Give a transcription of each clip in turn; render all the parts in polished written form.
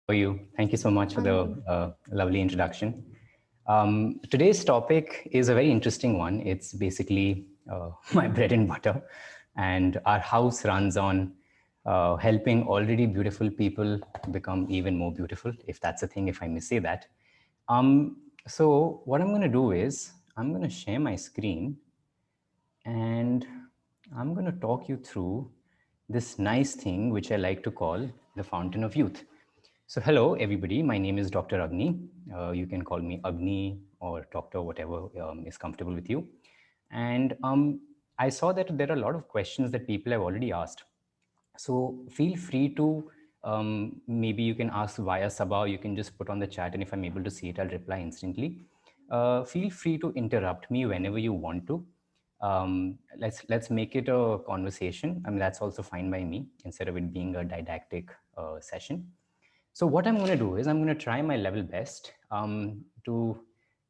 How are you? Thank you so much for the I'm lovely introduction. Today's topic is a very interesting one. It's basically my bread and butter, and our house runs on helping already beautiful people become even more beautiful, if that's a thing, if I may say that. So, what I'm going to do is I'm going to share my screen and I'm going to talk you through this nice thing which I like to call the fountain of youth. So, hello everybody. My name is Dr. Agni. You can call me Agni or Doctor, whatever is comfortable with you. And I saw that there are a lot of questions that people have already asked. So feel free to maybe you can ask via Sabha. You can just put on the chat, and if I'm able to see it, I'll reply instantly. Feel free to interrupt me whenever you want to. Let's make it a conversation. I mean, that's also fine by me instead of it being a didactic session. So what I'm going to do is I'm going to try my level best to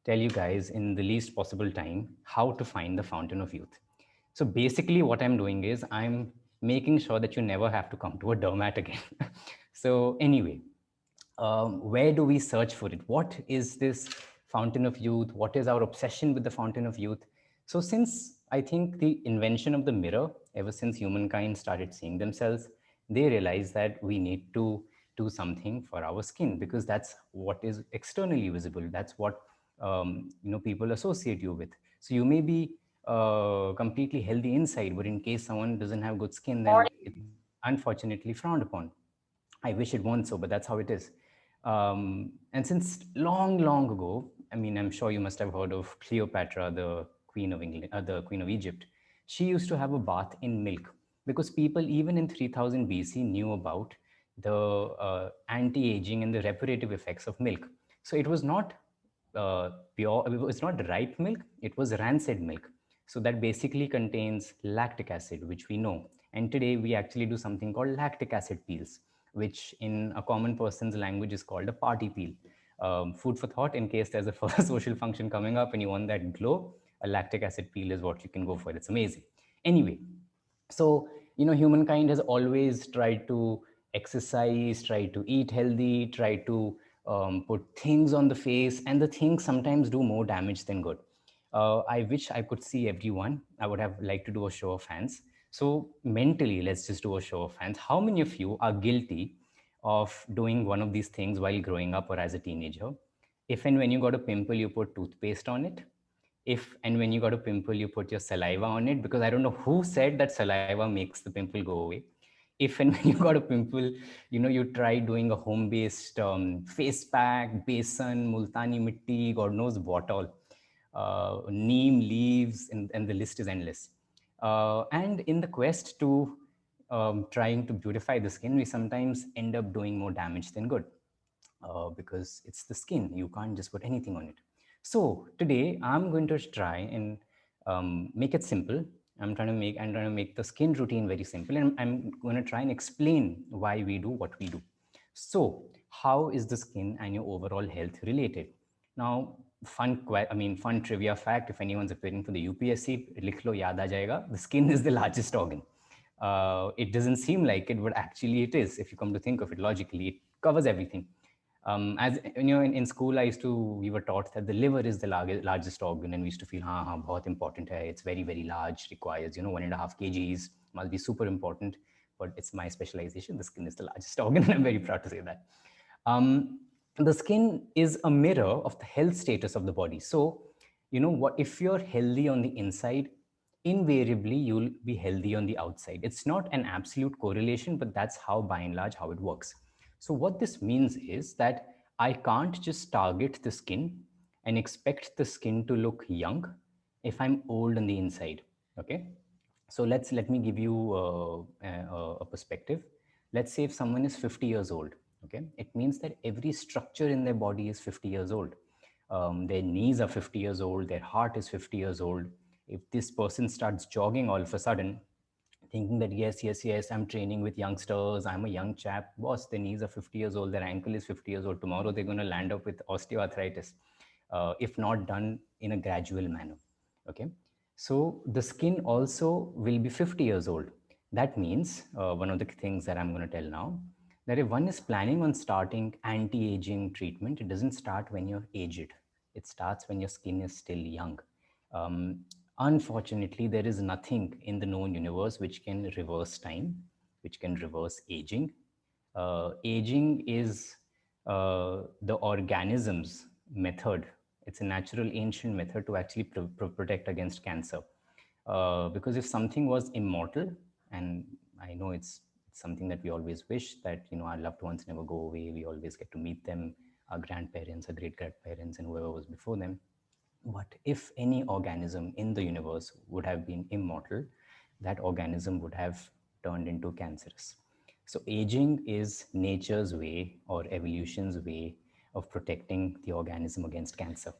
tell you guys in the least possible time how to find the fountain of youth. So basically what I'm doing is I'm making sure that you never have to come to a dermat again. So anyway, where do we search for it? What is this fountain of youth? What is our obsession with the fountain of youth? So since I think the invention of the mirror, ever since humankind started seeing themselves, they realized that we need to do something for our skin because that's what is externally visible. That's what people associate you with. So you may be completely healthy inside, but in case someone doesn't have good skin, then it's unfortunately frowned upon. I wish it weren't so, but that's how it is. And since long, long ago, I mean, I'm sure you must have heard of Cleopatra, the Queen of England, the Queen of Egypt. She used to have a bath in milk because people, even in 3000 BC, knew about the anti-aging and the reparative effects of milk. So it was not pure, it's not ripe milk, it was rancid milk. So that basically contains lactic acid, which we know. And today we actually do something called lactic acid peels, which in a common person's language is called a party peel. Food for thought in case there's a social function coming up and you want that glow, a lactic acid peel is what you can go for. It's amazing. Anyway, so humankind has always tried to exercise, try to eat healthy, try to put things on the face, and the things sometimes do more damage than good. I wish I could see everyone. I would have liked to do a show of hands. So mentally, let's just do a show of hands. How many of you are guilty of doing one of these things while growing up or as a teenager? If and when you got a pimple, you put toothpaste on it. If and when you got a pimple, you put your saliva on it, because I don't know who said that saliva makes the pimple go away. If and when you got a pimple, you try doing a home-based face pack, besan, multani mitti, God knows what all, neem leaves, and the list is endless. And in the quest to trying to beautify the skin, we sometimes end up doing more damage than good because it's the skin. You can't just put anything on it. So today I'm going to try and make it simple. I'm trying to make the skin routine very simple, and I'm going to try and explain why we do what we do. So how is the skin and your overall health related? Now, fun trivia fact. If anyone's appearing for the UPSC, likh lo, yaad aa jayega. The skin is the largest organ. It doesn't seem like it, but actually it is. If you come to think of it logically, it covers everything. As in school, we were taught that the liver is the largest organ, and we used to feel, ha, bahut important hai. It's very, very large, requires, 1.5 kgs, must be super important. But it's my specialization. The skin is the largest organ, and I'm very proud to say that. The skin is a mirror of the health status of the body. So, if you're healthy on the inside, invariably you'll be healthy on the outside. It's not an absolute correlation, but that's how, by and large, how it works. So what this means is that I can't just target the skin and expect the skin to look young if I'm old on the inside. Okay. So let me give you a perspective. Let's say if someone is 50 years old, okay, it means that every structure in their body is 50 years old. Their knees are 50 years old, their heart is 50 years old. If this person starts jogging all of a sudden, thinking that yes, I'm training with youngsters, I'm a young chap, boss, their knees are 50 years old, their ankle is 50 years old, tomorrow they're going to land up with osteoarthritis, if not done in a gradual manner. Okay, so the skin also will be 50 years old. That means one of the things that I'm going to tell now, that if one is planning on starting anti-aging treatment, it doesn't start when you're aged. It starts when your skin is still young. Um, Unfortunately, there is nothing in the known universe which can reverse time, which can reverse aging. Aging is the organism's method. It's a natural ancient method to actually protect against cancer. Because if something was immortal, and I know it's something that we always wish, that our loved ones never go away, we always get to meet them, our grandparents, our great grandparents, and whoever was before them. But if any organism in the universe would have been immortal, that organism would have turned into cancerous. So, aging is nature's way or evolution's way of protecting the organism against cancer.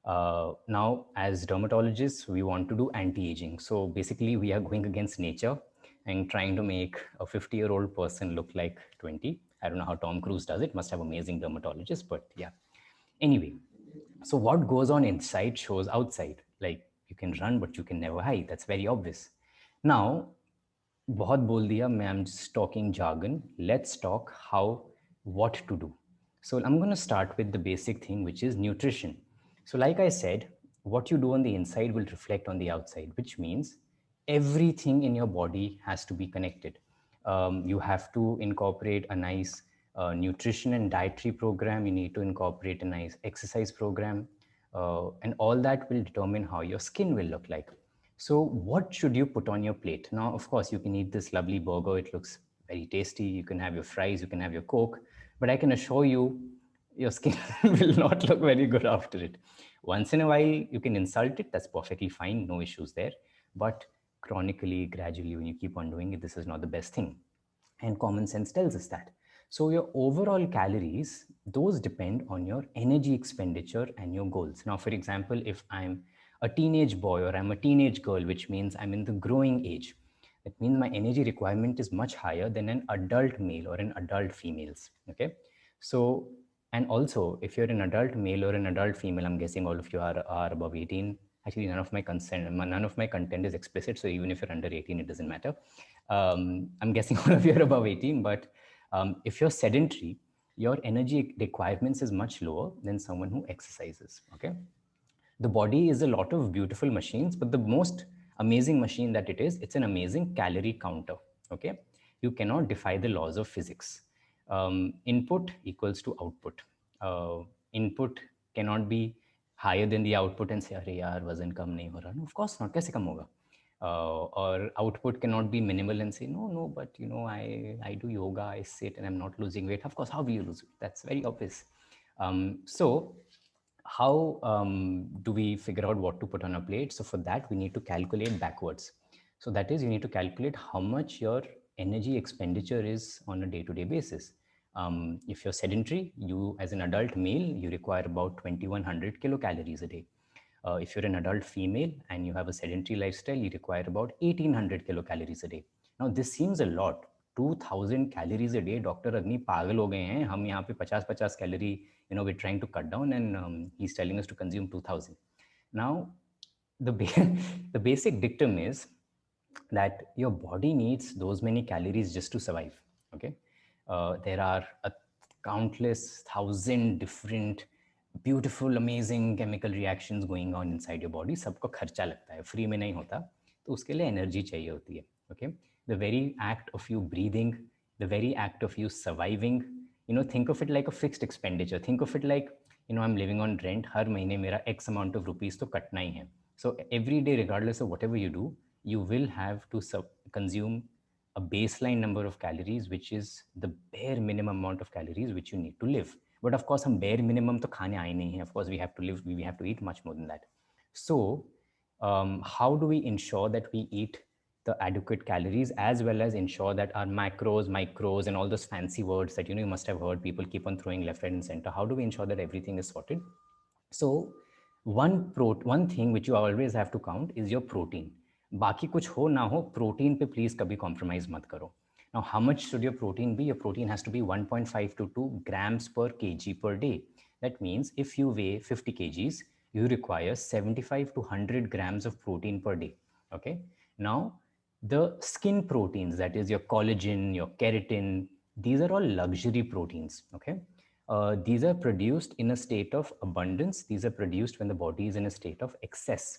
Now, as dermatologists, we want to do anti aging. So, basically, we are going against nature and trying to make a 50-year-old person look like 20. I don't know how Tom Cruise does it, must have amazing dermatologists, but yeah. Anyway, so what goes on inside shows outside. Like you can run, but you can never hide. That's very obvious. Now, बहुत बोल दिया मैं. I'm just talking jargon. Let's talk how, what to do. So I'm going to start with the basic thing, which is nutrition. So like I said, what you do on the inside will reflect on the outside, which means everything in your body has to be connected. You have to incorporate a nice nutrition and dietary program. You need to incorporate a nice exercise program, and all that will determine how your skin will look like. So, what should you put on your plate? Now, of course, you can eat this lovely burger. It looks very tasty. You can have your fries, you can have your Coke, but I can assure you, your skin will not look very good after it. Once in a while, you can insult it. That's perfectly fine. No issues there. But chronically, gradually, when you keep on doing it, this is not the best thing. And common sense tells us that. So your overall calories, those depend on your energy expenditure and your goals. Now, for example, if I'm a teenage boy or I'm a teenage girl, which means I'm in the growing age, that means my energy requirement is much higher than an adult male or an adult female's. Okay. So, and also if you're an adult male or an adult female, I'm guessing all of you are above 18. Actually, none of my content is explicit. So even if you're under 18, it doesn't matter. I'm guessing all of you are above 18, but if you're sedentary, your energy requirements is much lower than someone who exercises. Okay. The body is a lot of beautiful machines, but the most amazing machine that it is, it's an amazing calorie counter. Okay. You cannot defy the laws of physics. Input equals to output. Input cannot be higher than the output and say, अरे यार वजन कम नहीं हो रहा. No, of course not. कैसे कम होगा? Or output cannot be minimal and say, no, but I do yoga, I sit and I'm not losing weight. Of course, how will you lose weight? That's very obvious. So how do we figure out what to put on a plate? So for that, we need to calculate backwards. So that is, you need to calculate how much your energy expenditure is on a day-to-day basis. If you're sedentary, you as an adult male, you require about 2100 kilocalories a day. If you're an adult female and you have a sedentary lifestyle, you require about 1800 kilocalories a day. Now, this seems a lot. 2000 calories a day. Dr. Agni पागल हो गए हैं. हम यहाँ पे 50 calorie, we're trying to cut down, and he's telling us to consume 2000. Now, the the basic dictum is that your body needs those many calories just to survive. Okay. There are a countless thousand different beautiful amazing chemical reactions going on inside your body. सबको खर्चा लगता है, free में नहीं होता, तो उसके लिए एनर्जी चाहिए होती है. Okay. The very act of you breathing, the very act of you surviving, think of it like a fixed expenditure. Think of it like, I'm living on rent. हर महीने मेरा X amount of rupees तो कटना ही है. So every day, regardless of whatever you do, you will have to consume a baseline number of calories, which is the bare minimum amount of calories which you need to live. But of course, हम bare minimum तो खाने आए नहीं हैं. Of course, we have to live. We have to eat much more than that. So, how do we ensure that we eat the adequate calories, as well as ensure that our macros, micros, and all those fancy words that you must have heard people keep on throwing left, right, and center? How do we ensure that everything is sorted? So, one thing which you always have to count is your protein. बाकी कुछ हो ना हो, protein पे please कभी compromise मत करो. Now, how much should your protein be? Your protein has to be 1.5 to 2 grams per kg per day. That means if you weigh 50 kgs, you require 75 to 100 grams of protein per day. Okay. Now, the skin proteins, that is your collagen, your keratin, These are all luxury proteins, okay? These are produced in a state of abundance. These are produced when the body is in a state of excess,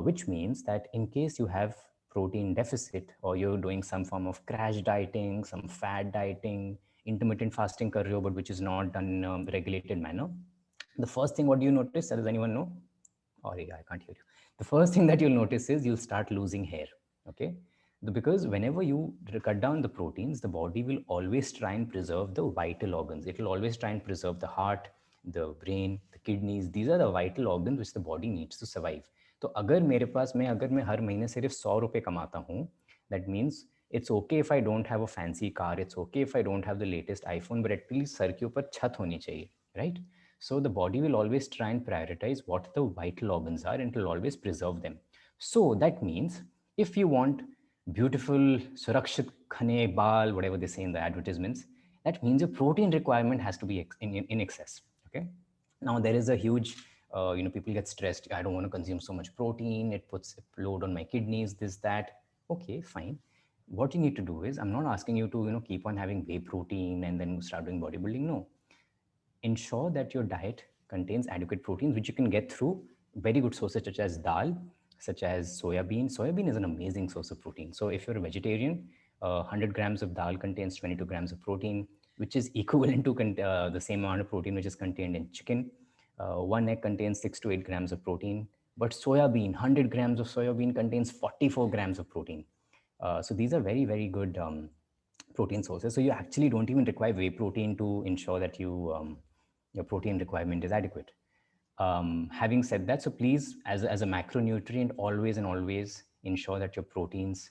which means that in case you have protein deficit or you're doing some form of crash dieting, some fad dieting, intermittent fasting kar rahe ho, but which is not done in a regulated manner, the first thing what do you notice? Does anyone know? Oh, yeah, I can't hear you. The first thing that you'll notice is you'll start losing hair. Okay. Because whenever you cut down the proteins, the body will always try and preserve the vital organs. It will always try and preserve the heart, the brain, the kidneys. These are the vital organs which the body needs to survive. तो अगर मैं हर महीने सिर्फ 100 रुपए कमाता हूँ, that means it's okay if I don't have a fancy car, it's okay if I don't have the latest iPhone, but at least sir के ऊपर छत होनी चाहिए, right? So the body will always try and prioritize what the vital organs are and it will always preserve them. So that means if you want beautiful surakshit khane bal, whatever they say in the advertisements, that means your protein requirement has to be in excess. Okay. Now there is a huge, people get stressed. I don't want to consume so much protein. It puts a load on my kidneys, this, that. Okay, fine. What you need to do is, I'm not asking you to, keep on having whey protein and then start doing bodybuilding. No, ensure that your diet contains adequate proteins, which you can get through very good sources such as dal, such as soya bean. Soya bean is an amazing source of protein. So if you're a vegetarian, 100 grams of dal contains 22 grams of protein, which is equivalent to the same amount of protein which is contained in chicken. One egg contains 6 to 8 grams of protein, but soya bean, 100 grams of soya bean contains 44 grams of protein. So these are very, very good protein sources. So you actually don't even require whey protein to ensure that your protein requirement is adequate. Having said that, so please, as a macronutrient, always and always ensure that your proteins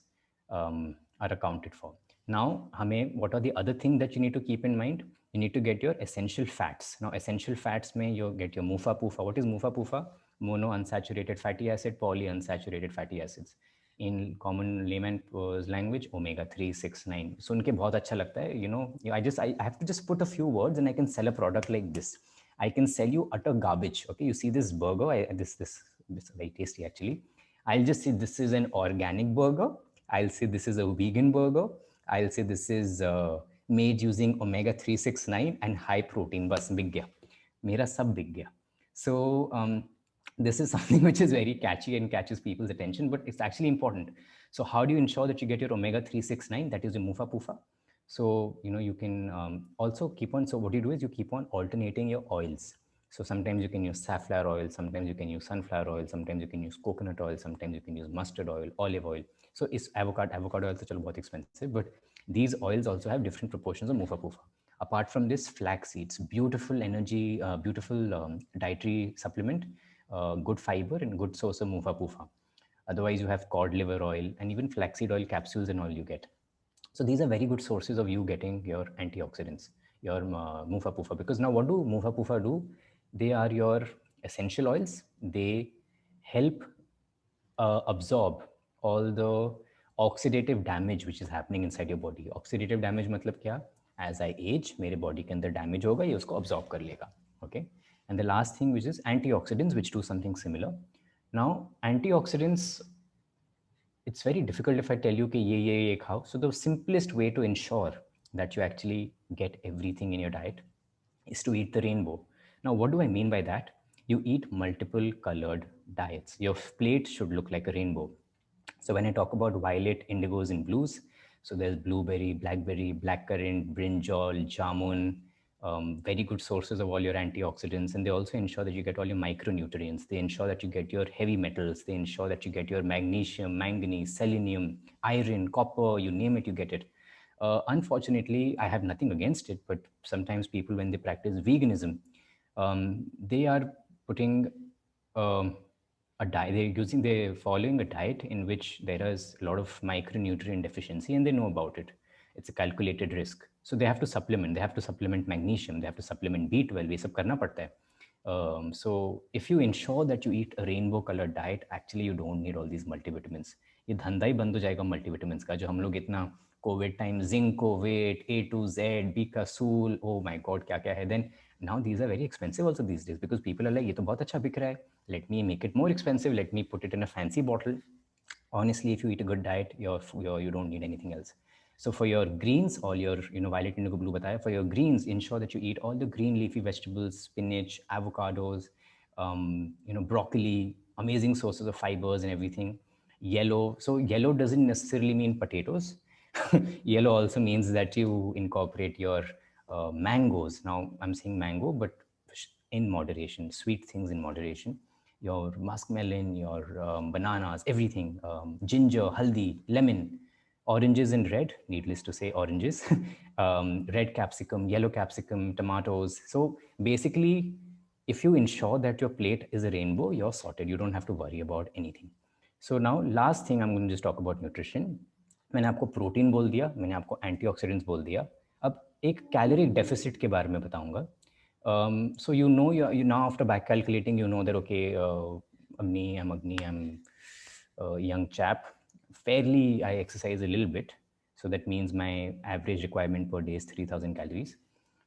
are accounted for. Now, what are the other things that you need to keep in mind? You need to get your essential fats. Now, essential fats may you get your mufa pufa. What is mufa pufa? Mono unsaturated fatty acid, polyunsaturated fatty acids. In common layman's language, omega 3, 6, 9. सुन के बहुत अच्छा लगता है. I have to just put a few words and I can sell a product like this. I can sell you utter garbage. Okay, you see this burger. This is very tasty actually. I'll just say this is an organic burger. I'll say this is a vegan burger. I'll say this is made using omega 369 and high protein. बस बिक गया. मेरा सब बिक गया. So this is something which is very catchy and catches people's attention, but it's actually important. So how do you ensure that you get your omega 369? That is your mufa pufa. So, you can also keep on. So what you do is you keep on alternating your oils. So sometimes you can use safflower oil, sometimes you can use sunflower oil, sometimes you can use coconut oil, sometimes you can use mustard oil, olive oil. So it's avocado oil, so बहुत expensive, but these oils also have different proportions of mufa pufa. Apart from this, flax seeds, beautiful energy, beautiful dietary supplement, good fiber and good source of mufa pufa. Otherwise, you have cod liver oil and even flaxseed oil capsules and all you get. So these are very good sources of you getting your antioxidants, your mufa pufa. Because now what do mufa pufa do? They are your essential oils. They help absorb all the oxidative damage which is happening inside your body. Oxidative damage मतलब क्या? As I age, मेरे body के अंदर damage होगा, ये उसको absorb कर लेगा. Okay. And the last thing which is antioxidants, which do something similar. Now, antioxidants, it's very difficult if I tell you कि ये खाओ. So the simplest way to ensure that you actually get everything in your diet is to eat the rainbow. Now, what do I mean by that? You eat multiple colored diets. Your plate should look like a rainbow. So when I talk about violet, indigos, and blues, so there's blueberry, blackberry, blackcurrant, brinjal, jamun, very good sources of all your antioxidants. And they also ensure that you get all your micronutrients. They ensure that you get your heavy metals. They ensure that you get your magnesium, manganese, selenium, iron, copper, you name it, you get it. Unfortunately, I have nothing against it, but sometimes people, when they practice veganism, they are putting a diet, they're following a diet in which there is a lot of micronutrient deficiency and they know about it. It's a calculated risk. So they have to supplement magnesium, they have to supplement B12, ये सब करना पड़ता है. So if you ensure that you eat a rainbow colored diet, actually you don't need all these multivitamins. ये धंधा ही बंद हो जाएगा multivitamins का, जो हम लोग इतना COVID time, Zinc-Ovate, A to Z, Bicasul, oh my God, क्या क्या है. Then now these are very expensive also these days because people are like, ये तो बहुत अच्छा बिक रहा है. Let me make it more expensive. Let me put it in a fancy bottle. Honestly, if you eat a good diet, you don't need anything else. So for your greens, all your, violet, indigo, blue bataya, for your greens, ensure that you eat all the green leafy vegetables, spinach, avocados, broccoli, amazing sources of fibers and everything. Yellow, so yellow doesn't necessarily mean potatoes. Yellow also means that you incorporate your mangoes. Now I'm saying mango, but in moderation, sweet things in moderation. Your muskmelon, your bananas, everything, ginger, haldi, lemon, oranges in red, needless to say, oranges, red capsicum, yellow capsicum, tomatoes. So basically, if you ensure that your plate is a rainbow, you're sorted. You don't have to worry about anything. So now, last thing, I'm going to just talk about nutrition. मैंने आपको protein बोल दिया, मैंने आपको antioxidants बोल दिया. अब एक कैलोरिक डेफिसिट के बारे में बताऊंगा. So you know, you now after back calculating, you know that okay, Agni, I'm a young chap. Fairly, I exercise a little bit. So that means my average requirement per day is 3,000 calories.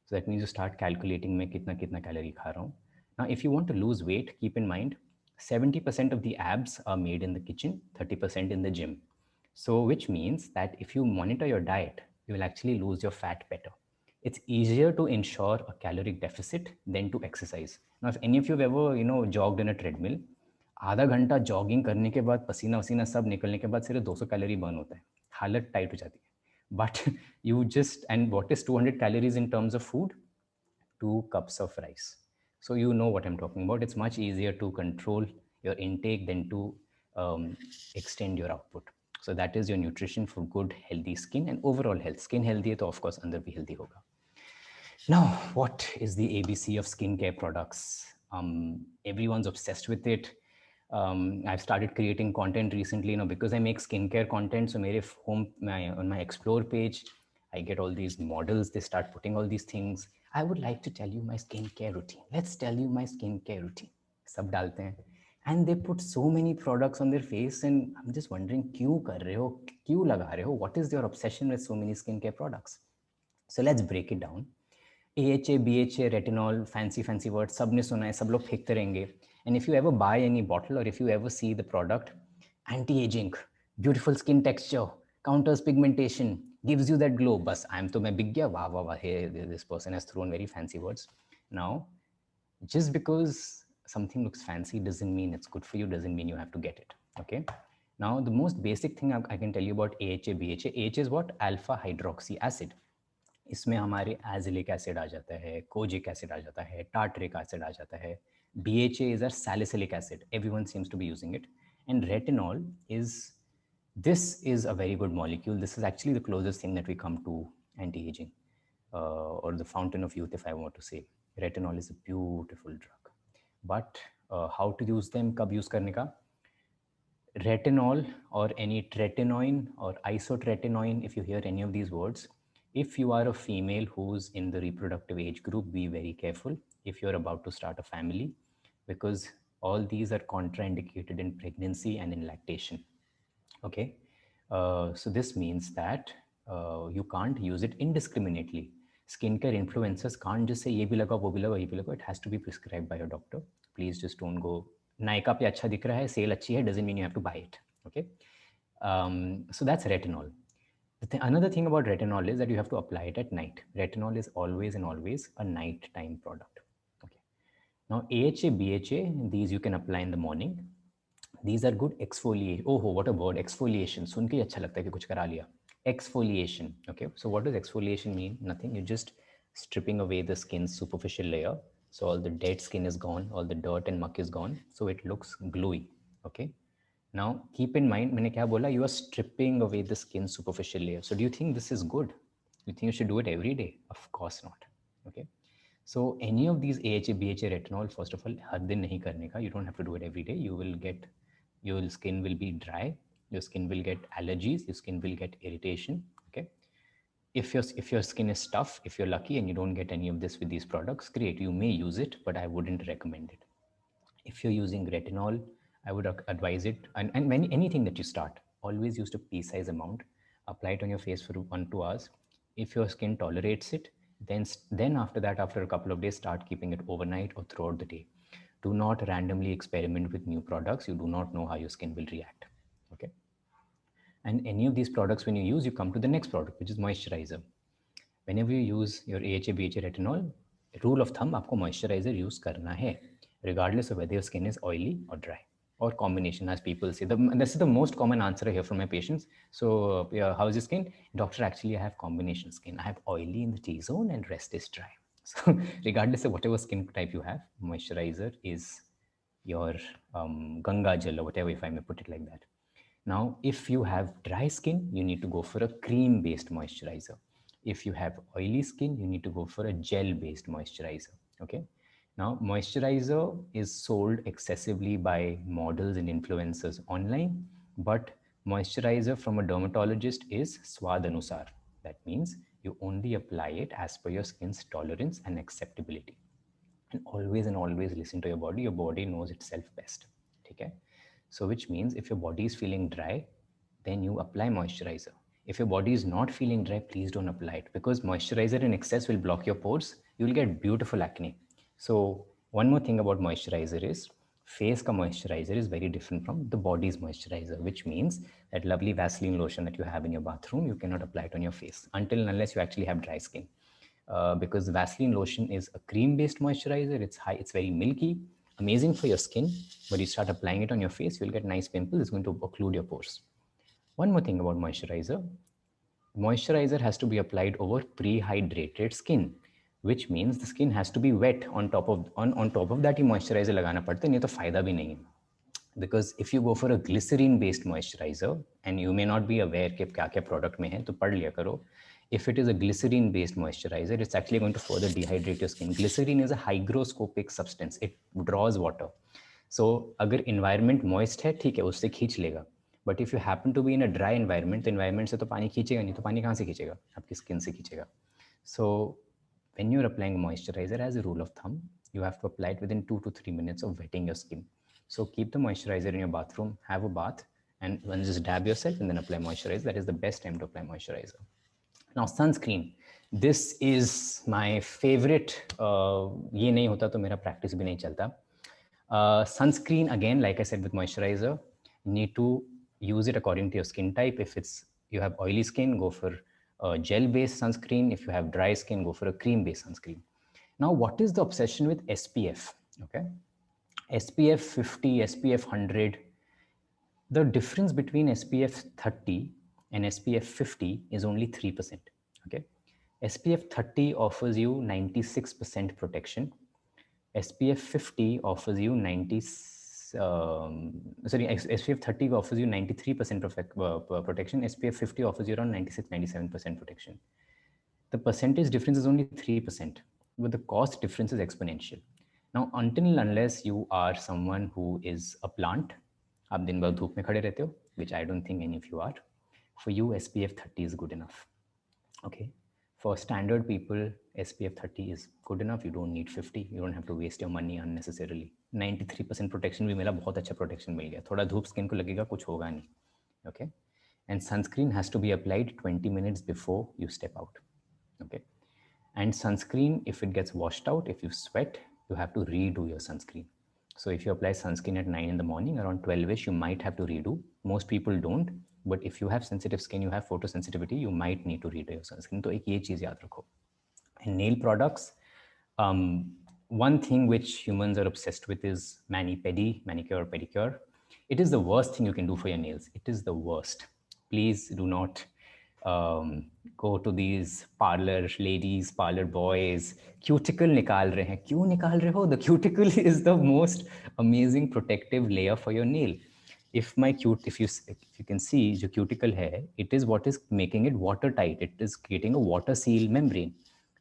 So that means you start calculating मैं कितना कितना calorie खा रहा हूँ. Now, if you want to lose weight, keep in mind 70% of the abs are made in the kitchen, 30% in the gym. So which means that if you monitor your diet, you will actually lose your fat better. It's easier to ensure a caloric deficit than to exercise. Now, if any of you have ever, jogged in a treadmill, आधा घंटा jogging करने के बाद पसीना वसीना सब निकलने के बाद सिर्फ 200 कैलोरी बर्न होता है, हालत टाइट हो जाती है. But you just, and what is 200 calories in terms of food? 2 cups of rice. So you know what I'm talking about. It's much easier to control your intake than to extend your output. So that is your nutrition for good, healthy skin and overall health. Skin healthy है तो of course अंदर भी healthy होगा. Now, what is the ABC of skincare products? Everyone's obsessed with it. I've started creating content recently, because I make skincare content. So on my explore page, I get all these models. They start putting all these things. I would like to tell you my skincare routine. Let's tell you my skincare routine. सब डालते हैं. And they put so many products on their face, and I'm just wondering, क्यों कर रहे हो? क्यों लगा रहे हो? What is your obsession with so many skincare products? So let's break it down. AHA, BHA, retinol, fancy words, सबने सुना है, सब लोग फेंकते रहेंगे. And if you ever buy any bottle or if you ever see the product, anti-aging, beautiful skin texture, counters pigmentation, gives you that glow. बस मैं बिक गया, वाह वाह वाह, hey, this person has thrown very fancy words. Now, just because something looks fancy doesn't mean it's good for you, doesn't mean you have to get it. Okay. Now, the most basic thing I can tell you about AHA, BHA. AHA is what? Alpha hydroxy acid. इसमें हमारे azelaic acid आ जाता है, kojic acid आ जाता है, tartaric acid आ जाता है. BHA is a salicylic acid. Everyone seems to be using it. And retinol this is a very good molecule. This is actually the closest thing that we come to anti-aging, or the fountain of youth, if I want to say. Retinol is a beautiful drug. But how to use them, कब use करने का? Retinol or any tretinoin or isotretinoin, if you hear any of these words, if you are a female who's in the reproductive age group, be very careful if you're about to start a family, because all these are contraindicated in pregnancy and in lactation. Okay. So this means that you can't use it indiscriminately. Skincare influencers can't just say ye bhi lagao, wo bhi lagao, ye bhi lagao. It has to be prescribed by your doctor. Please just don't go, Nykaa pe acha dikh raha hai, sale achhi hai, doesn't mean you have to buy it. Okay. So that's retinol. Another thing about retinol is that you have to apply it at night. Retinol is always and always a nighttime product. Okay. Now AHA, BHA, these you can apply in the morning. These are good exfoliate. Oh, what a word, exfoliation. सुन के अच्छा लगता है कि कुछ करा लिया. Exfoliation. Okay. So what does exfoliation mean? Nothing. You're just stripping away the skin's superficial layer. So all the dead skin is gone, all the dirt and muck is gone. So it looks glowy. Okay. Now keep in mind, मैंने क्या बोला? You are stripping away the skin's superficial layer. So do you think this is good? You think you should do it every day? Of course not. Okay. So any of these AHA, BHA, retinol, first of all, हर दिन नहीं करने का. You don't have to do it every day. Your skin will be dry. Your skin will get allergies. Your skin will get irritation. Okay. If your skin is tough, if you're lucky and you don't get any of this with these products, great. You may use it, but I wouldn't recommend it. If you're using retinol, I would advise it, and anything that you start, always use a pea-size amount. Apply it on your face for 1-2 hours. If your skin tolerates it, then after that, after a couple of days, start keeping it overnight or throughout the day. Do not randomly experiment with new products. You do not know how your skin will react. Okay. And any of these products, when you use, you come to the next product, which is moisturizer. Whenever you use your AHA, BHA, retinol, rule of thumb, आपको moisturizer use करना है, regardless of whether your skin is oily or dry, or combination, as people say. This is the most common answer I hear from my patients. So, how's your skin? Doctor, actually, I have combination skin. I have oily in the T-zone and rest is dry. So, regardless of whatever skin type you have, moisturizer is your Ganga Jal, or whatever, if I may put it like that. Now, if you have dry skin, you need to go for a cream-based moisturizer. If you have oily skin, you need to go for a gel-based moisturizer. Okay. Now, moisturizer is sold excessively by models and influencers online, but moisturizer from a dermatologist is swad anusar. That means you only apply it as per your skin's tolerance and acceptability. And always listen to your body. Your body knows itself best. Okay. So which means if your body is feeling dry, then you apply moisturizer. If your body is not feeling dry, please don't apply it, because moisturizer in excess will block your pores. You will get beautiful acne. So one more thing about moisturizer is face ka moisturizer is very different from the body's moisturizer, which means that lovely Vaseline lotion that you have in your bathroom, you cannot apply it on your face until and unless you actually have dry skin. Because Vaseline lotion is a cream-based moisturizer. It's high, it's very milky, amazing for your skin, but you start applying it on your face, you'll get nice pimples. It's going to occlude your pores. One more thing about moisturizer. Moisturizer has to be applied over pre-hydrated skin, which means the skin has to be wet on top of that he moisturizer लगाना पड़ता है, नहीं तो फायदा भी नहीं है. Because if you go for a glycerine based moisturizer, and you may not be aware कि क्या क्या product में है, तो पढ़ लिया करो. If it is a glycerine based moisturizer, it's actually going to further dehydrate your skin. Glycerine is a hygroscopic substance. It draws water. So अगर environment moist है, ठीक है, उससे खींच लेगा. But if you happen to be in a dry environment, तो environment से तो पानी खींचेगा नहीं, तो पानी कहाँ से खींचेगा? आपकी skin से खींचेगा. So when you're applying moisturizer, as a rule of thumb, you have to apply it within 2 to 3 minutes of wetting your skin. So keep the moisturizer in your bathroom, have a bath, and then just dab yourself and then apply moisturizer. That is the best time to apply moisturizer. Now, sunscreen. This is my favorite. ये नहीं होता तो मेरा practice भी नहीं चलता. Sunscreen, again, like I said with moisturizer, you need to use it according to your skin type. If you have oily skin, go for a gel-based sunscreen. If you have dry skin, go for a cream-based sunscreen. Now, what is the obsession with SPF? Okay, SPF 50, SPF 100. The difference between SPF 30 and SPF 50 is only 3%. Okay, SPF 30 offers you 96% protection. SPF 50 offers you SPF 30 offers you 93% protection. SPF 50 offers you around 96-97% protection. The percentage difference is only 3%, but the cost difference is exponential. Now, until and unless you are someone who is a plant, आप दिन भर धूप में खड़े रहते हो, which I don't think any of you are, for you SPF 30 is good enough. Okay, for standard people, SPF 30 is good enough. You don't need 50. You don't have to waste your money unnecessarily. 93% protection भी मिला, बहुत अच्छा protection मिल गया. थोड़ा धूप skin को लगेगा, कुछ होगा नहीं. Okay, and sunscreen has to be applied 20 minutes before you step out. Okay, and sunscreen, if it gets washed out, if you sweat, you have to redo your sunscreen. So if you apply sunscreen at 9 in the morning, around 12ish, you might have to redo. Most people don't, but if you have sensitive skin, you have photosensitivity, you might need to redo your sunscreen. So एक ये चीज़ याद रखो. And nail products, one thing which humans are obsessed with is mani-pedi, manicure or pedicure. It is the worst thing you can do for your nails. It is the worst. Please do not go to these parlor ladies, parlor boys. Cuticle निकाल रहे हैं. क्यों निकाल रहे हो? The cuticle is the most amazing protective layer for your nail. If you can see जो cuticle है, it is what is making it watertight. It is creating a water seal membrane.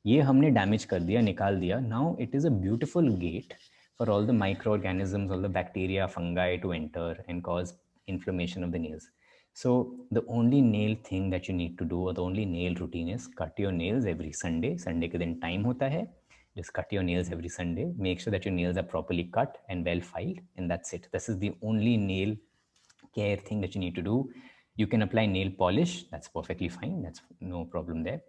ये हमने damage कर दिया, निकाल दिया. Now it is a beautiful gate for all the microorganisms, all the bacteria, fungi to enter and cause inflammation of the nails. So the only nail thing that you need to do, or the only nail routine, is cut your nails every Sunday. Sunday के दिन time होता है. Just cut your nails every Sunday. Make sure that your nails are properly cut and well filed, and that's it. This is the only nail care thing that you need to do. You can apply nail polish. That's perfectly fine. That's no problem there.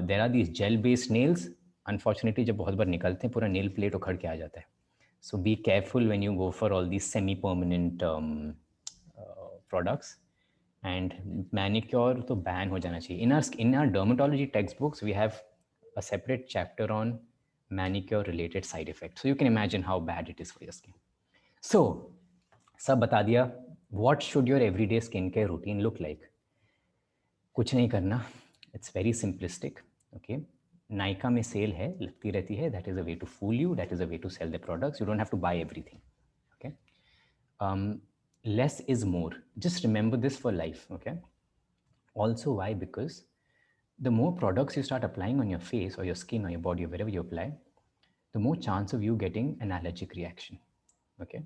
There are these gel-based nails. Unfortunately, जब बहुत बार निकलते हैं, पूरा nail plate उखड़ के आ जाता है. So be careful when you go for all these semi-permanent products. and manicure तो ban हो जाना चाहिए. In our dermatology textbooks we have a separate chapter on manicure related side effects, so you can imagine how bad it is for your skin. So सब बता दिया. What should your everyday skincare routine look like? कुछ नहीं करना. It's very simplistic. Okay, Nykaa में cell है, लगती रहती है. That is a way to fool you. That is a way to sell the products. You don't have to buy everything. Okay. Less is more. Just remember this for life. Okay. Also, why? Because the more products you start applying on your face or your skin or your body or wherever you apply, the more chance of you getting an allergic reaction. Okay.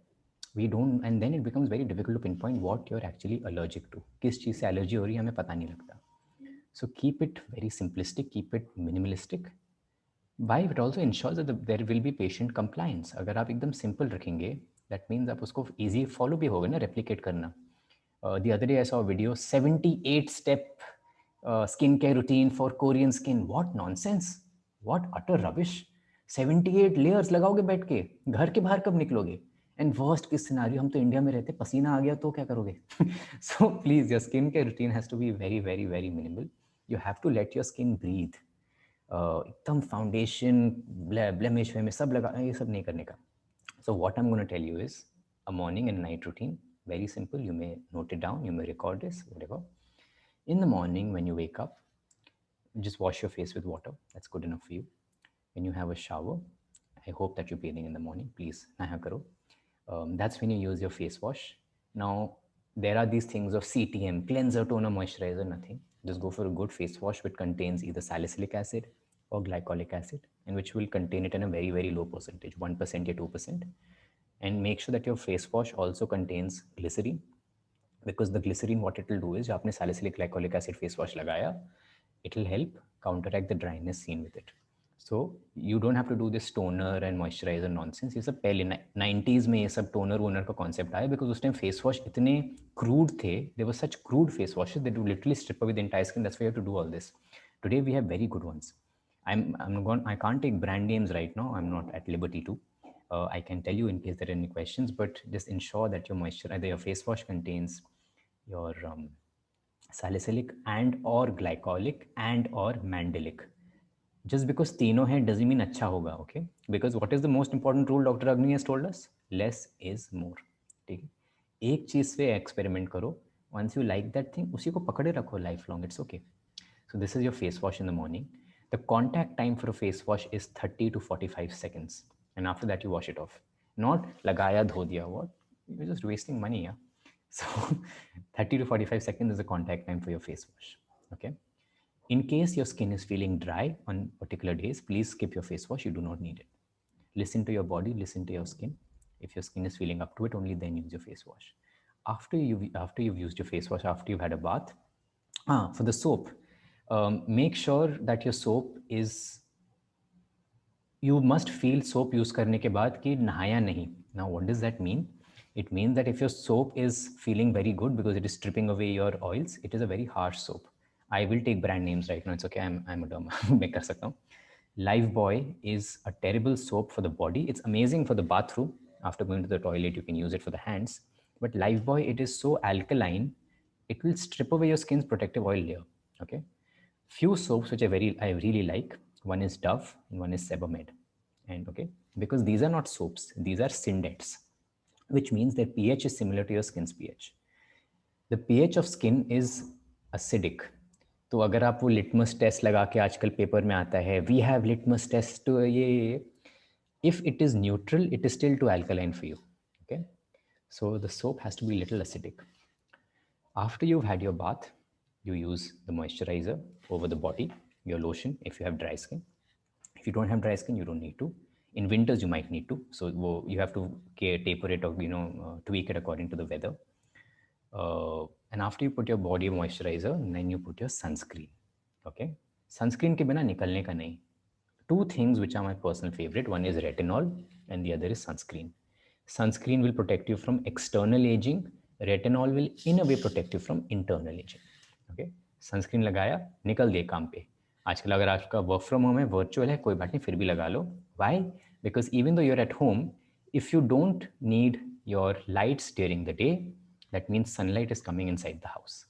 We don't, and then it becomes very difficult to pinpoint what you're actually allergic to. किस चीज़ से allergy हो रही है हमें पता नहीं लगता. So keep it very simplistic, keep it minimalistic. Why? It also ensures that there will be patient compliance. अगर आप एकदम simple रखेंगे, that means आप उसको easy follow भी होगा ना replicate करना. The other day I saw a video, 78-step skincare routine for Korean skin. What nonsense! What utter rubbish! 78 layers लगाओगे बैठ के, घर के बाहर कब निकलोगे? And worst case scenario, हम तो इंडिया में रहते, पसीना आ गया तो क्या करोगे? So please, your skincare routine has to be very, very, very minimal. You have to let your skin breathe. एकदम फाउंडेशन ब्लेमिश में सब लगा, ये सब नहीं करने का. So what I'm going to tell you is a morning and night routine. Very simple. You may note it down. You may record this, whatever. In the morning, when you wake up, just wash your face with water. That's good enough for you. When you have a shower, I hope that you're bathing in the morning. Please, naha karo. That's when you use your face wash. Now, there are these things of CTM, cleanser, toner, moisturizer, nothing. Just go for a good face wash which contains either salicylic acid or glycolic acid, and which will contain it in a very, very low percentage, 1% or 2%. And make sure that your face wash also contains glycerin, because the glycerin, what it will do is, आपने salicylic glycolic acid face wash लगाया, it will help counteract the dryness seen with it. So you don't have to do this toner and moisturizer nonsense. ये सब पहले 90s में ये सब toner Warner का concept आया, because उस time face wash इतने crude थे. There were such crude face washes that would literally strip away the entire skin. That's why you have to do all this. Today we have very good ones. I can't take brand names right now. I'm not at liberty to. I can tell you in case there are any questions, but just ensure that your moisturizer, your face wash contains your salicylic and or glycolic and or mandelic. Just because तीनों है doesn't mean अच्छा होगा, okay? Because what is the most important rule Dr. Agni has told us? Less is more. ठीक है? एक चीज से experiment करो. Once you like that thing, उसी को पकड़े रखो lifelong. It's okay. So this is your face wash in the morning. The contact time for a face wash is 30 to 45 seconds. And after that, you wash it off. Not lagaya dho diya. What? You're just wasting money, yeah? So 30 to 45 seconds is the contact time for your face wash, okay? In case your skin is feeling dry on particular days, please skip your face wash. You do not need it. Listen to your body, listen to your skin. If your skin is feeling up to it, only then use your face wash. After you've used your face wash, after you've had a bath, for the soap, make sure that your soap is, you must feel soap use करने के बाद कि नहाया नहीं. Now what does that mean? It means that if your soap is feeling very good because it is stripping away your oils, it is a very harsh soap. I will take brand names right now. It's okay. I'm a derma. मैं कर सकता हूँ. Lifebuoy is a terrible soap for the body. It's amazing for the bathroom. After going to the toilet, you can use it for the hands. But Lifebuoy, it is so alkaline, it will strip away your skin's protective oil layer. Okay. Few soaps which I really like. One is Dove and one is Sebamed. And okay, because these are not soaps, these are syndettes, which means their pH is similar to your skin's pH. The pH of skin is acidic. तो अगर आप वो litmus test लगा के, आजकल paper में आता है, we have litmus test to ये, if it is neutral, it is still too alkaline for you. Okay, so the soap has to be a little acidic. After you've had your bath, you use the moisturizer over the body, your lotion if you have dry skin. If you don't have dry skin, you don't need to. In winters, you might need to. So you have to taper it or tweak it according to the weather. And after you put your body moisturizer, then you put your sunscreen. Okay, sunscreen ke bina nikalne ka nahi. Two things which are my personal favorite. One is retinol and the other is sunscreen. Sunscreen will protect you from external aging. Retinol will in a way protect you from internal aging. Okay, sunscreen लगाया, निकल गए काम पे. आजकल अगर आपका work from home है, virtual है, कोई बात नहीं, फिर भी लगा लो. Why? Because even though you're at home, if you don't need your lights during the day, that means sunlight is coming inside the house.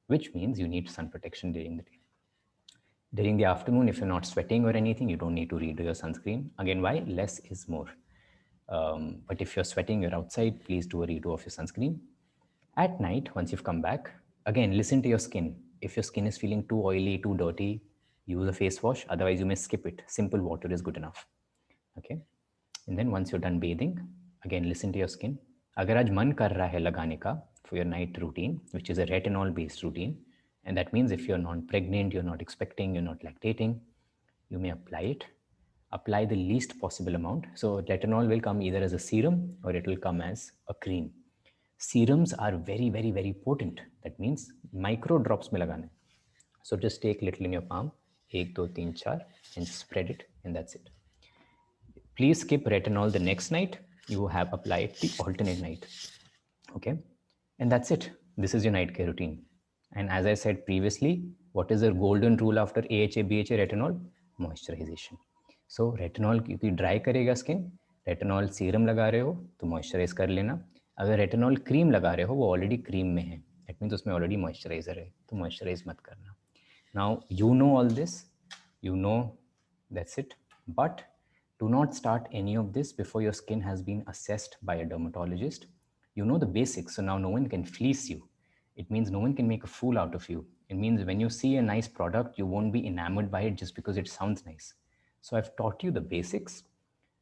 which means you need sun protection during the day. During the afternoon, if you're not sweating or anything, you don't need to redo your sunscreen. Again, why? Less is more. But if you're sweating, you're outside, please do a redo of your sunscreen. At night, once you've come back, again, listen to your skin. If your skin is feeling too oily, too dirty, use a face wash. Otherwise, you may skip it. Simple water is good enough. Okay. And then once you're done bathing, again, listen to your skin. अगर आज मन कर रहा है लगाने का for your night routine, which is a retinol based routine, and that means if you're not pregnant, you're not expecting, you're not lactating, you may apply it. Apply the least possible amount. So retinol will come either as a serum or it will come as a cream. Serums are very, very, very potent. That means micro drops में लगाना है. So just take little in your palm, 1, 2, 3, 4, and spread it, and that's it. Please skip retinol the next night. You have applied the alternate night. Okay, and that's it. This is your night care routine. And as I said previously, what is the golden rule after AHA, BHA, retinol? Moisturization. So retinol क्योंकि dry करेगा skin, retinol serum लगा रहे हो तो moisturize कर लेना. अगर retinol cream लगा रहे हो वो already cream में है, that means उसमें already moisturizer है, तो moisturize मत करना. Now you know all this, you know that's it, but do not start any of this before your skin has been assessed by a dermatologist. You know the basics, so now no one can fleece you. It means no one can make a fool out of you. It means when you see a nice product, you won't be enamored by it just because it sounds nice. So I've taught you the basics,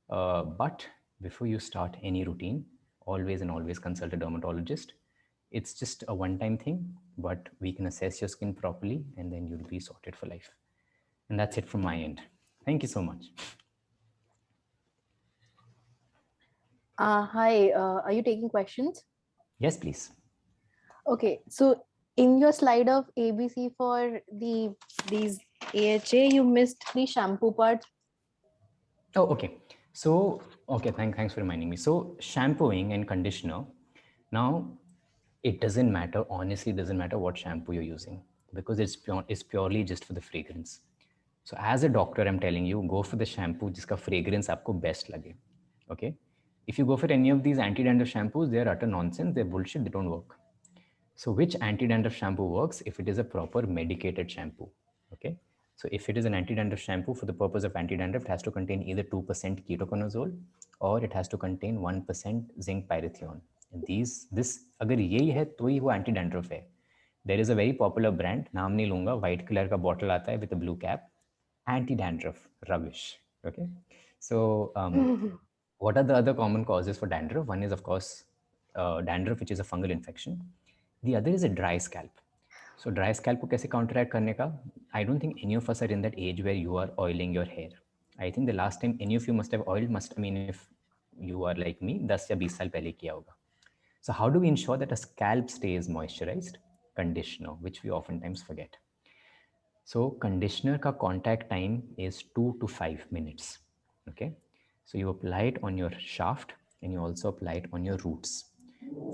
but before you start any routine, always and always consult a dermatologist. It's just a one-time thing, but we can assess your skin properly and then you'll be sorted for life. And that's it from my end. Thank you so much. Hi, are you taking questions? Yes, please. Okay, so in your slide of ABC for these AHA, you missed the shampoo part. Oh, okay. So, okay, thanks for reminding me. So, shampooing and conditioner. Now, it doesn't matter. Honestly, it doesn't matter what shampoo you're using because it's purely just for the fragrance. So, as a doctor, I'm telling you, go for the shampoo jiska fragrance aapko best lage. Okay. If you go for any of these anti-dandruff shampoos, they're utter nonsense. They're bullshit. They don't work. So which anti-dandruff shampoo works? If it is a proper medicated shampoo, okay? So if it is an anti-dandruff shampoo for the purpose of anti-dandruff, it has to contain either 2% ketoconazole or it has to contain 1% zinc pyrithione. And this अगर यही है तो ही वो anti-dandruff है. There is a very popular brand, नाम नहीं लूँगा, white color का bottle आता है with a blue cap, anti-dandruff, rubbish, okay? So what are the other common causes for dandruff? One is of course dandruff, which is a fungal infection. The other is a dry scalp. So dry scalp को कैसे counteract करने का? I don't think any of us are in that age where you are oiling your hair. I think the last time any of you must have oiled if you are like me, 10 या 20 साल पहले किया होगा. So how do we ensure that a scalp stays moisturized? Conditioner, which we oftentimes forget. So conditioner ka contact time is 2 to 5 minutes. Okay. So you apply it on your shaft and you also apply it on your roots.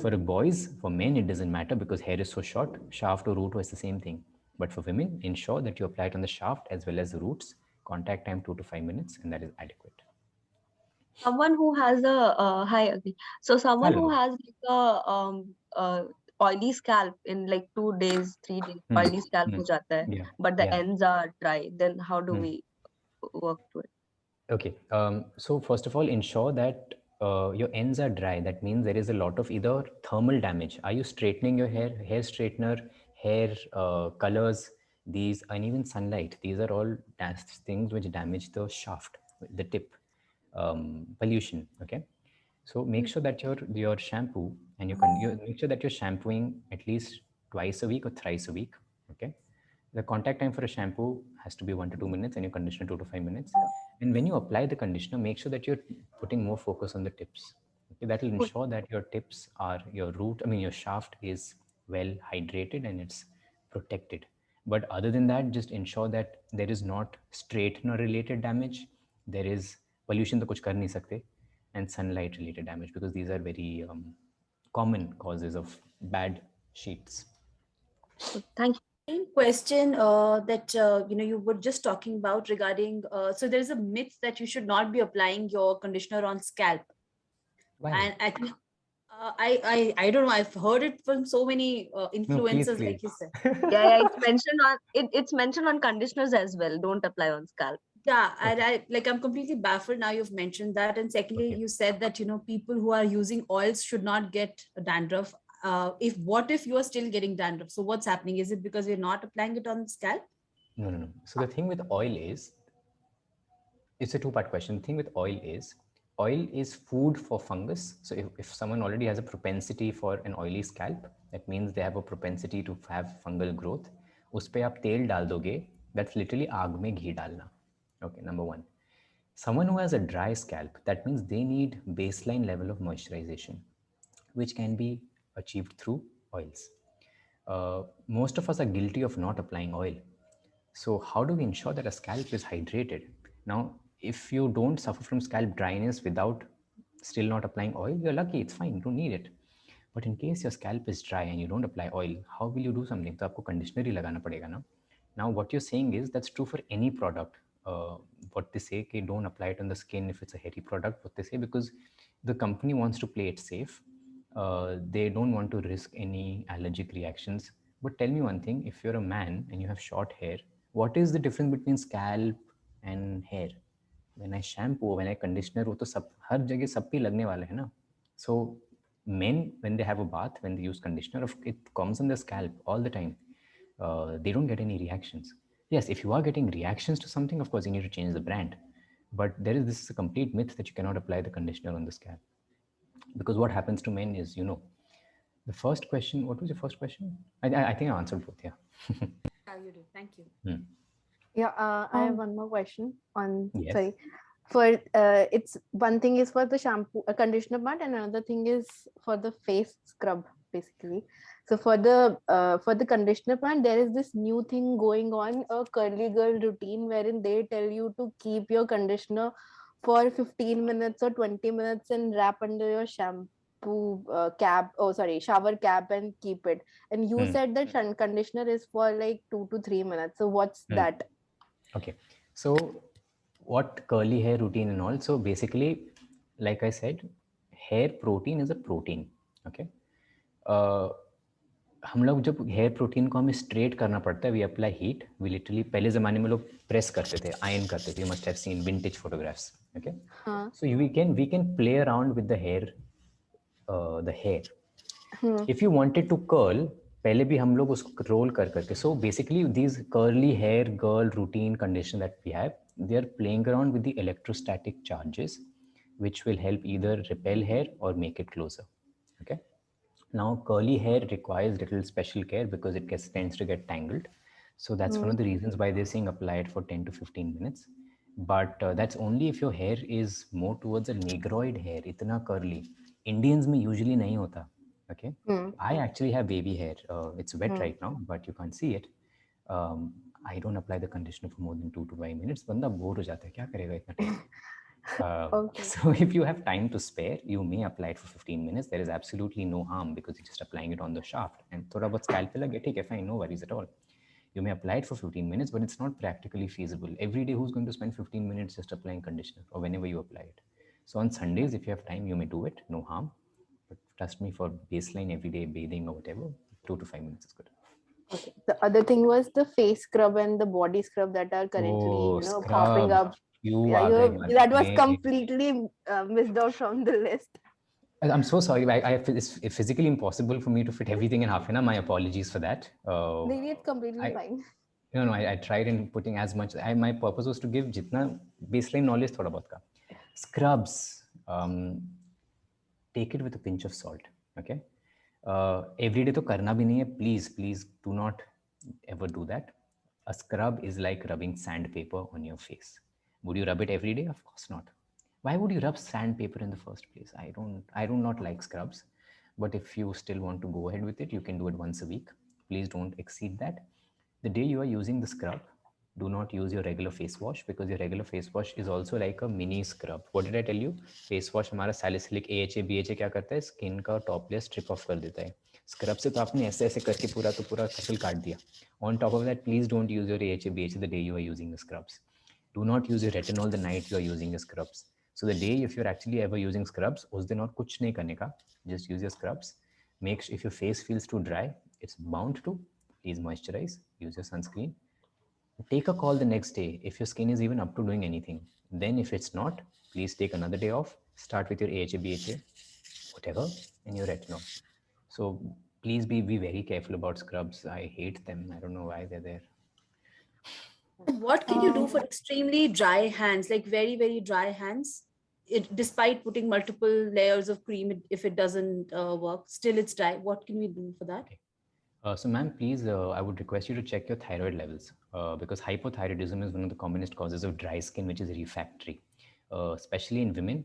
For boys, for men, it doesn't matter because hair is so short, shaft or root was the same thing. But for women, ensure that you apply it on the shaft as well as the roots. Contact time 2 to 5 minutes, and that is adequate. Someone who has a hi Agni. So someone Hello. who has like a oily scalp in like 2 days, 3 days, oily scalp ho jata hai, Yeah. but the Yeah. ends are dry. Then how do we work to it? Okay. So first of all, ensure that your ends are dry. That means there is a lot of either thermal damage. Are you straightening your hair straightener, hair colors, these, and even sunlight? These are all things which damage the shaft, the tip, pollution. Okay. So make sure that your shampoo and you make sure that you're shampooing at least twice a week or thrice a week. Okay. The contact time for a shampoo has to be 1 to 2 minutes and your conditioner 2 to 5 minutes. And when you apply the conditioner, make sure that you're putting more focus on the tips. Okay, that will ensure that your tips are your shaft is well hydrated and it's protected. But other than that, just ensure that there is not straightener related damage. There is pollution to kuch kar nahi sakte, and sunlight related damage because these are very common causes of bad sheets. Thank you. Same question that you were just talking about regarding so there's a myth that you should not be applying your conditioner on scalp. Why? And I think I don't know. I've heard it from so many influencers, please. like you said. Yeah, it's mentioned on conditioners as well. Don't apply on scalp. Yeah, I'm completely baffled now you've mentioned that. And secondly, Okay. you said that, people who are using oils should not get dandruff. What if you are still getting dandruff? So what's happening? Is it because you're not applying it on the scalp? No. So the thing with oil is, it's a two-part question. The thing with oil is food for fungus. So if someone already has a propensity for an oily scalp, that means they have a propensity to have fungal growth. उस पे आप तेल डाल दोगे, that's literally आग में घी डालना. Okay, number one. Someone who has a dry scalp, that means they need baseline level of moisturization, which can be achieved through oils. Most of us are guilty of not applying oil. So how do we ensure that a scalp is hydrated? Now, if you don't suffer from scalp dryness without still not applying oil, you're lucky, it's fine, you don't need it. But in case your scalp is dry and you don't apply oil, how will you do something? तो आपको conditioner ही लगाना पड़ेगा ना. Now, what you're saying is that's true for any product. What they say, okay, don't apply it on the skin if it's a hairy product. What they say, because the company wants to play it safe. They don't want to risk any allergic reactions. But tell me one thing: if you're a man and you have short hair, what is the difference between scalp and hair? When I shampoo, when I conditioner, वो तो सब हर जगह सब पे लगने वाले हैं ना. So men, when they have a bath, when they use conditioner, it comes on the scalp all the time. They don't get any reactions. Yes, if you are getting reactions to something, of course you need to change the brand. But this is a complete myth that you cannot apply the conditioner on the scalp. Because what happens to men is, the first question, what was your first question? I think I answered both, yeah. Yeah, you do. Thank you. Yeah, I have one more question on, Yes. sorry. For it's one thing is for the shampoo, conditioner part, and another thing is for the face scrub, basically. So for the conditioner part, there is this new thing going on, a curly girl routine, wherein they tell you to keep your conditioner for 15 minutes or 20 minutes and wrap under your shampoo cap, shower cap, and keep it. And you said that conditioner is for like 2 to 3 minutes. So what's that? Okay, so what curly hair routine and all? So basically, like I said, hair protein is a protein. Okay, हम लोग जब hair protein को हमें straight करना पड़ता है, we apply heat. We literally पहले ज़माने में लोग प्रेस करते थे, आयन करते थे. You must have seen vintage photographs. Okay, so we can play around with the hair. If you wanted to curl, पहले भी हम लोग उसको रोल कर करके. So basically these curly hair girl routine condition that we have, they are playing around with the electrostatic charges, which will help either repel hair or make it closer. Okay. Now, curly hair requires little special care because it tends to get tangled. So that's one of the reasons why they're saying apply it for 10 to 15 minutes. But that's only if your hair is more towards a negroid hair, itna curly. Indians में usually नहीं होता. Okay. I actually have baby hair. It's wet right now, but you can't see it. I don't apply the conditioner for more than 2 to 5 minutes. बंदा bore हो जाता है, क्या करेगा इतना time? So if you have time to spare, you may apply it for 15 minutes. There is absolutely no harm because you're just applying it on the shaft. And थोड़ा बहुत scalp पे लगे, ठीक है, fine, no worries at all. You may apply it for 15 minutes, but it's not practically feasible. Every day, who's going to spend 15 minutes just applying conditioner or whenever you apply it? So on Sundays, if you have time, you may do it, no harm. But trust me, for baseline everyday bathing or whatever, 2 to 5 minutes is good. Okay. The other thing was the face scrub and the body scrub that are currently, popping up. That was completely missed out from the list. I'm so sorry. It's physically impossible for me to fit everything in half an hour. My apologies for that. Maybe it's completely fine. No, I tried in putting as much. My purpose was to give jitna baseline knowledge thoda bahut ka. Scrubs, take it with a pinch of salt. Okay. Every day to karna bhi nahi hai. Please do not ever do that. A scrub is like rubbing sandpaper on your face. Would you rub it every day? Of course not. Why would you rub sandpaper in the first place? I do not like scrubs. But if you still want to go ahead with it, you can do it once a week. Please don't exceed that. The day you are using the scrub, do not use your regular face wash, because your regular face wash is also like a mini scrub. What did I tell you? Face wash हमारा salicylic AHA BHA क्या करता है? Skin का top layer strip off कर देता है. Scrub से तो आपने ऐसे करके पूरा फसल काट दिया. On top of that, please don't use your AHA BHA the day you are using the scrubs. Do not use your retinol the night you are using the scrubs. So the day if you're actually ever using scrubs, us दिन और कुछ नहीं करने का, just use your scrubs. Make sure if your face feels too dry, it's bound to, please moisturize, use your sunscreen. Take a call the next day if your skin is even up to doing anything. Then if it's not, please take another day off, start with your AHA, BHA, whatever, and your retinol. So please be very careful about scrubs. I hate them. I don't know why they're there. What can you do for extremely dry hands, like very, very dry hands? Despite putting multiple layers of cream, if it doesn't work, still it's dry. What can we do for that? Okay. So ma'am, please, I would request you to check your thyroid levels because hypothyroidism is one of the commonest causes of dry skin, which is refractory. Especially in women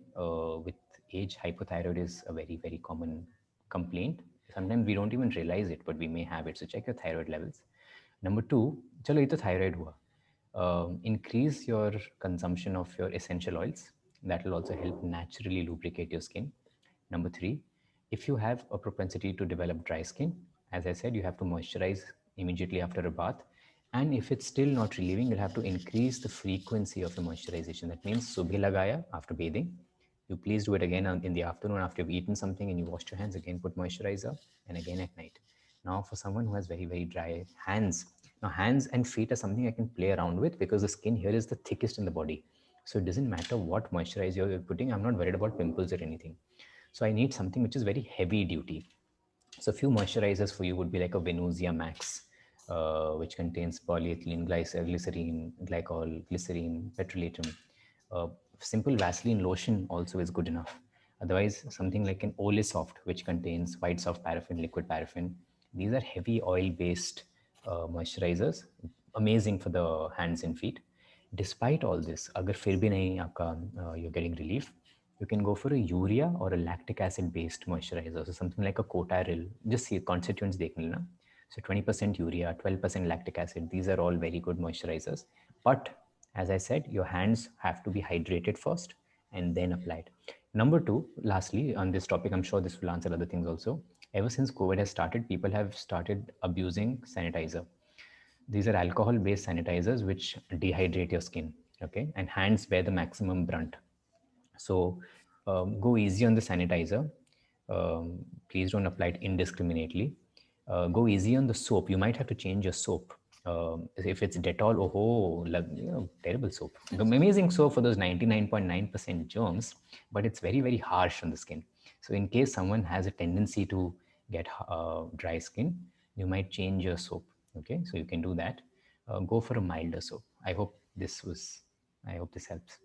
with age, hypothyroid is a very, very common complaint. Sometimes we don't even realize it, but we may have it. So check your thyroid levels. Number two, chalo ye to thyroid hua. Increase your consumption of your essential oils. That will also help naturally lubricate your skin. Number three, if you have a propensity to develop dry skin, as I said, you have to moisturize immediately after a bath. And if it's still not relieving, you'll have to increase the frequency of your moisturization. That means subhi lagaya after bathing. You please do it again in the afternoon after you've eaten something and you washed your hands, again put moisturizer, and again at night. Now for someone who has very, very dry hands, now hands and feet are something I can play around with because the skin here is the thickest in the body. So it doesn't matter what moisturizer you're putting. I'm not worried about pimples or anything. So I need something which is very heavy duty. So a few moisturizers for you would be like a Venusia Max, which contains polyethylene glycerine, glycol, glycerine, petrolatum. Simple Vaseline lotion also is good enough. Otherwise, something like an Olisoft, which contains white soft paraffin, liquid paraffin. These are heavy oil-based moisturizers, amazing for the hands and feet. Despite all this, agar fir bhi nahi aapka, you're getting relief, you can go for a urea or a lactic acid based moisturizer. So something like a Cotaril. Just see constituents dekh lena. So 20% urea, 12% lactic acid. These are all very good moisturizers. But as I said, your hands have to be hydrated first and then applied. Number two, lastly, on this topic, I'm sure this will answer other things also. Ever since COVID has started, people have started abusing sanitizer. These are alcohol based sanitizers which dehydrate your skin. Okay. And hands bear the maximum brunt. So go easy on the sanitizer. Please don't apply it indiscriminately. Go easy on the soap. You might have to change your soap. If it's Dettol, terrible soap. Amazing soap for those 99.9% germs, but it's very, very harsh on the skin. So in case someone has a tendency to get dry skin, you might change your soap. Okay, so you can do that. Go for a milder soap. I hope this helps.